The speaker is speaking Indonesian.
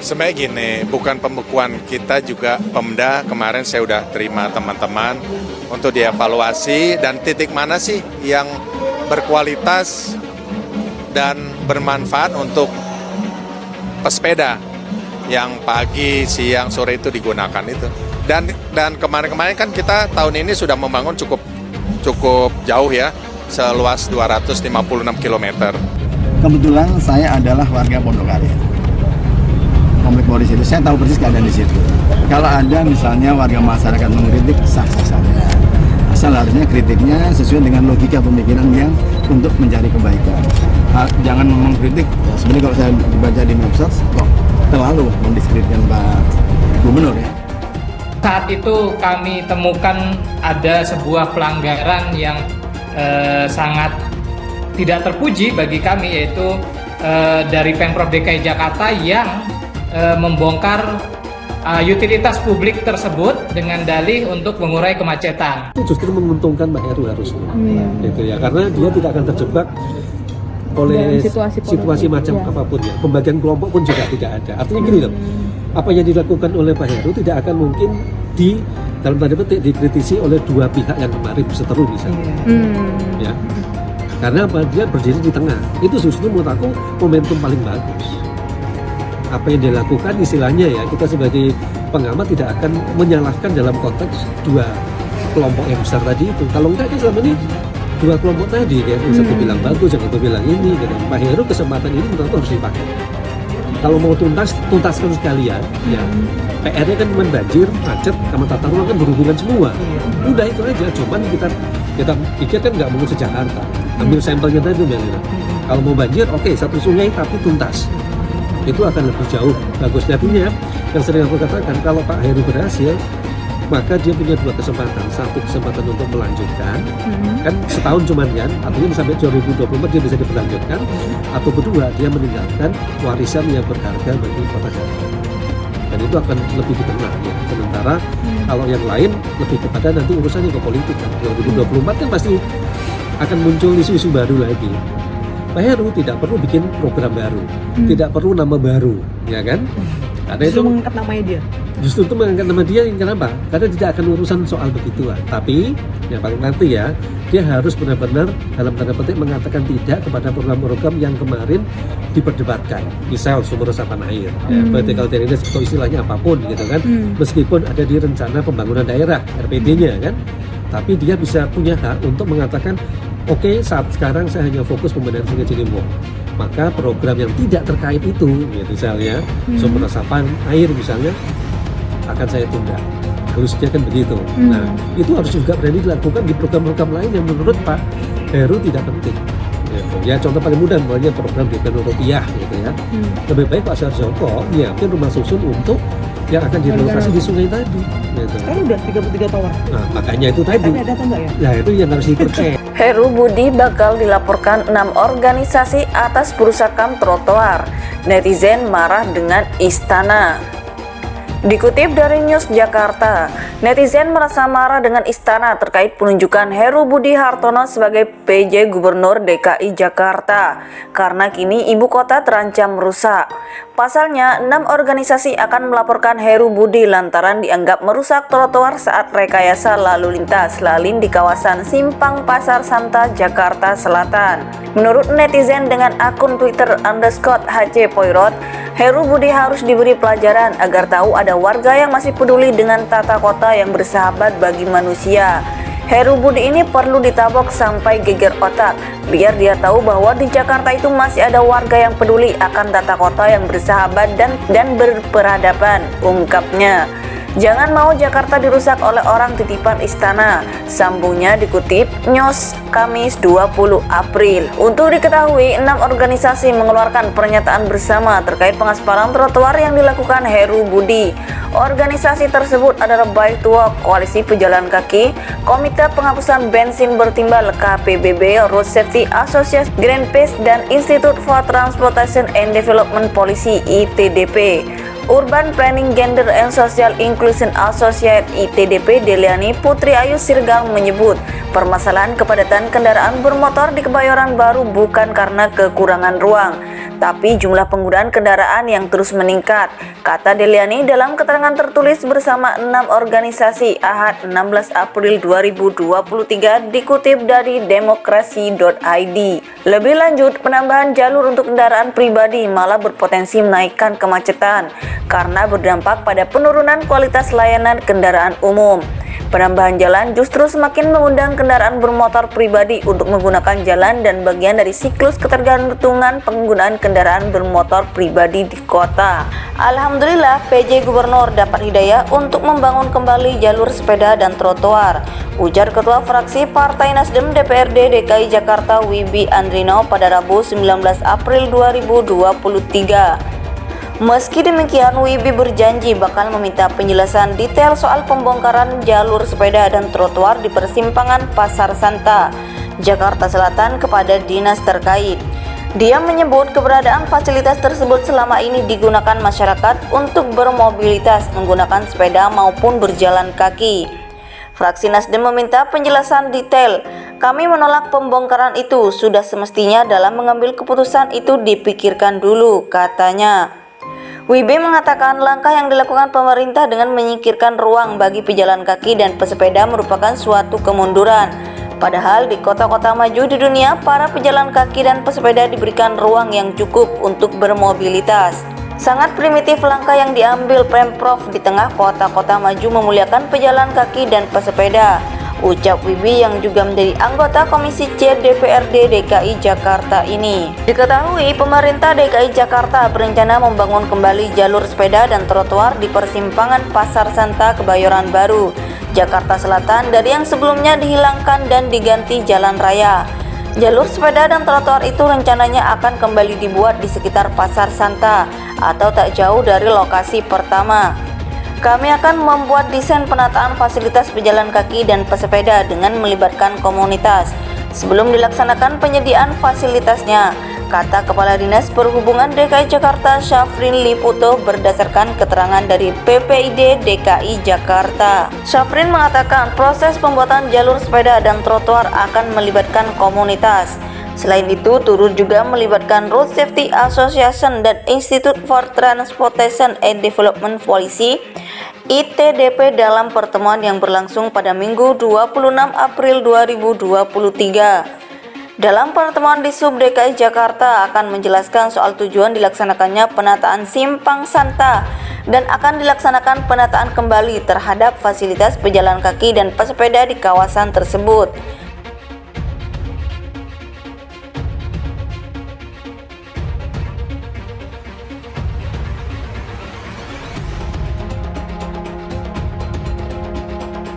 Sebenarnya gini, bukan pembekuan, kita juga Pemda kemarin saya udah terima teman-teman untuk dievaluasi dan titik mana sih yang berkualitas dan bermanfaat untuk pesepeda yang pagi, siang, sore itu digunakan itu. Dan kemarin-kemarin kan kita tahun ini sudah membangun cukup jauh ya, seluas 256 km. Kebetulan saya adalah warga Pondokarya. Komplek Boris itu, saya tahu persis keadaan di situ. Kalau ada misalnya warga masyarakat mengkritik, sah-sah saja. Asal harusnya kritiknya sesuai dengan logika pemikiran yang untuk mencari kebaikan. Jangan mengkritik, ya, sebenarnya kalau saya baca di medsos, kok terlalu mendiskreditkan Pak Gubernur ya. Saat itu kami temukan ada sebuah pelanggaran yang sangat tidak terpuji bagi kami, yaitu dari Pemprov DKI Jakarta yang membongkar utilitas publik tersebut dengan dalih untuk mengurai kemacetan. Itu justru menguntungkan Pak Heru harusnya, gitu ya, karena dia tidak akan terjebak oleh situasi macam apapun ya. Pembagian kelompok pun juga tidak ada. Artinya gini loh, apa yang dilakukan oleh Pak Heru tidak akan mungkin dalam tanda petik dikritisi oleh dua pihak yang kemarin berseteru misalnya, ya. Karena apa? Dia berdiri di tengah. Itu justru menurut aku momentum paling bagus. Apa yang dilakukan istilahnya ya, kita sebagai pengamat tidak akan menyalahkan dalam konteks dua kelompok yang besar tadi itu. Kalau enggak kan selama ini dua kelompok tadi ya, yang satu bilang bagus, yang satu bilang ini gitu. Pak Heru kesempatan ini menurut aku harus dipakai. Kalau mau tuntaskan sekalian ya, PR-nya kan banjir, macet, sama tata ruang kan berhubungan semua. Udah itu aja, cuman kita pikir kan nggak mungkin se-Jakarta. Ambil sampelnya tadi Melina. Kalau mau banjir, oke, satu sungai tapi tuntas. Itu akan lebih jauh bagus. Artinya yang sering aku katakan, kalau Pak Heru berhasil, maka dia punya dua kesempatan. Satu kesempatan untuk melanjutkan, kan setahun cuman kan, artinya sampai 2024 dia bisa diperlanjutkan. Atau kedua, dia meninggalkan warisan yang berharga bagi kota Jakarta. Dan itu akan lebih dikenal ya. Sementara kalau yang lain lebih kepada nanti urusannya ke politik kan. 2024 kan pasti akan muncul isu-isu baru lagi. Pak Heru tidak perlu bikin program baru, tidak perlu nama baru, ya kan? Karena itu mengangkat namanya dia. Justru itu mengangkat nama dia, kenapa? Karena tidak akan urusan soal begituan. Tapi yang paling nanti ya, dia harus benar-benar dalam tanda petik mengatakan tidak kepada program-program yang kemarin diperdebatkan. Misal sumber resapan air, ya, vertical drainage atau istilahnya apapun gitu kan. Meskipun ada di rencana pembangunan daerah (RPD-nya) kan, tapi dia bisa punya hak untuk mengatakan, oke, saat sekarang saya hanya fokus pembenahan Sungai Ciliwung. Maka program yang tidak terkait itu, ya, misalnya sumber resapan air misalnya, akan saya tunda. Halusnya kan begitu. Nah, itu harus juga berani dilakukan di program-program lain yang menurut Pak Heru tidak penting. Ya, contoh paling mudah namanya program DP rupiah gitu ya. Lebih baik Pak Sarjoko nyiapin rumah susun untuk yang akan direlokasi di sungai tadi. Gitu. Sekarang udah 33 tower. Nah, makanya itu tadi. Tapi ada apa enggak ya? Nah, itu yang harus dicek. Heru Budi bakal dilaporkan 6 organisasi atas perusakan trotoar. Netizen marah dengan istana. Dikutip dari News Jakarta, netizen merasa marah dengan istana terkait penunjukan Heru Budi Hartono sebagai PJ Gubernur DKI Jakarta karena kini ibu kota terancam rusak. Pasalnya, 6 organisasi akan melaporkan Heru Budi lantaran dianggap merusak trotoar saat rekayasa lalu lintas lalin di kawasan Simpang Pasar Santa, Jakarta Selatan. Menurut netizen dengan akun Twitter _HC_Poirot, Heru Budi harus diberi pelajaran agar tahu ada warga yang masih peduli dengan tata kota yang bersahabat bagi manusia. Heru Budi ini perlu ditabok sampai geger otak, biar dia tahu bahwa di Jakarta itu masih ada warga yang peduli akan tata kota yang bersahabat dan berperadaban, ungkapnya. Jangan mau Jakarta dirusak oleh orang titipan istana, sambungnya dikutip News Kamis 20 April. Untuk diketahui, 6 organisasi mengeluarkan pernyataan bersama terkait pengaspalan trotoar yang dilakukan Heru Budi. Organisasi tersebut adalah Bike2Walk, Koalisi Pejalan Kaki, Komite Penghapusan Bensin Bertimbal KPBB, Road Safety Association, Greenpeace, dan Institute for Transportation and Development Policy ITDP. Urban Planning Gender and Social Inclusion Associate ITDP Deliani Putri Ayu Sirgal menyebut permasalahan kepadatan kendaraan bermotor di Kebayoran Baru bukan karena kekurangan ruang, tapi jumlah penggunaan kendaraan yang terus meningkat, kata Deliani dalam keterangan tertulis bersama 6 organisasi Ahad 16 April 2023 dikutip dari demokrasi.id. Lebih lanjut, penambahan jalur untuk kendaraan pribadi malah berpotensi menaikkan kemacetan karena berdampak pada penurunan kualitas layanan kendaraan umum. Penambahan jalan justru semakin mengundang kendaraan bermotor pribadi untuk menggunakan jalan dan bagian dari siklus ketergantungan penggunaan kendaraan bermotor pribadi di kota. Alhamdulillah, PJ Gubernur dapat hidayah untuk membangun kembali jalur sepeda dan trotoar, ujar Ketua Fraksi Partai Nasdem DPRD DKI Jakarta Wibi Andrino pada Rabu 19 April 2023. Meski demikian, Wibi berjanji bakal meminta penjelasan detail soal pembongkaran jalur sepeda dan trotoar di persimpangan Pasar Santa, Jakarta Selatan kepada dinas terkait. Dia menyebut keberadaan fasilitas tersebut selama ini digunakan masyarakat untuk bermobilitas menggunakan sepeda maupun berjalan kaki. Fraksi Nasdem meminta penjelasan detail. Kami menolak pembongkaran itu, sudah semestinya dalam mengambil keputusan itu dipikirkan dulu, katanya. Wibi mengatakan langkah yang dilakukan pemerintah dengan menyingkirkan ruang bagi pejalan kaki dan pesepeda merupakan suatu kemunduran. Padahal di kota-kota maju di dunia, para pejalan kaki dan pesepeda diberikan ruang yang cukup untuk bermobilitas. Sangat primitif langkah yang diambil Pemprov di tengah kota-kota maju memuliakan pejalan kaki dan pesepeda, ucap Wibi yang juga menjadi anggota Komisi C DPRD DKI Jakarta ini. Diketahui pemerintah DKI Jakarta berencana membangun kembali jalur sepeda dan trotoar di persimpangan Pasar Santa Kebayoran Baru, Jakarta Selatan dari yang sebelumnya dihilangkan dan diganti jalan raya. Jalur sepeda dan trotoar itu rencananya akan kembali dibuat di sekitar Pasar Santa atau tak jauh dari lokasi pertama. Kami akan membuat desain penataan fasilitas pejalan kaki dan pesepeda dengan melibatkan komunitas sebelum dilaksanakan penyediaan fasilitasnya, kata Kepala Dinas Perhubungan DKI Jakarta Syafrin Liputo berdasarkan keterangan dari PPID DKI Jakarta. Syafrin mengatakan proses pembuatan jalur sepeda dan trotoar akan melibatkan komunitas. Selain itu, turut juga melibatkan Road Safety Association dan Institute for Transportation and Development Policy ITDP dalam pertemuan yang berlangsung pada Minggu 26 April 2023. Dalam pertemuan di Sub DKI Jakarta akan menjelaskan soal tujuan dilaksanakannya penataan Simpang Santa dan akan dilaksanakan penataan kembali terhadap fasilitas pejalan kaki dan pesepeda di kawasan tersebut.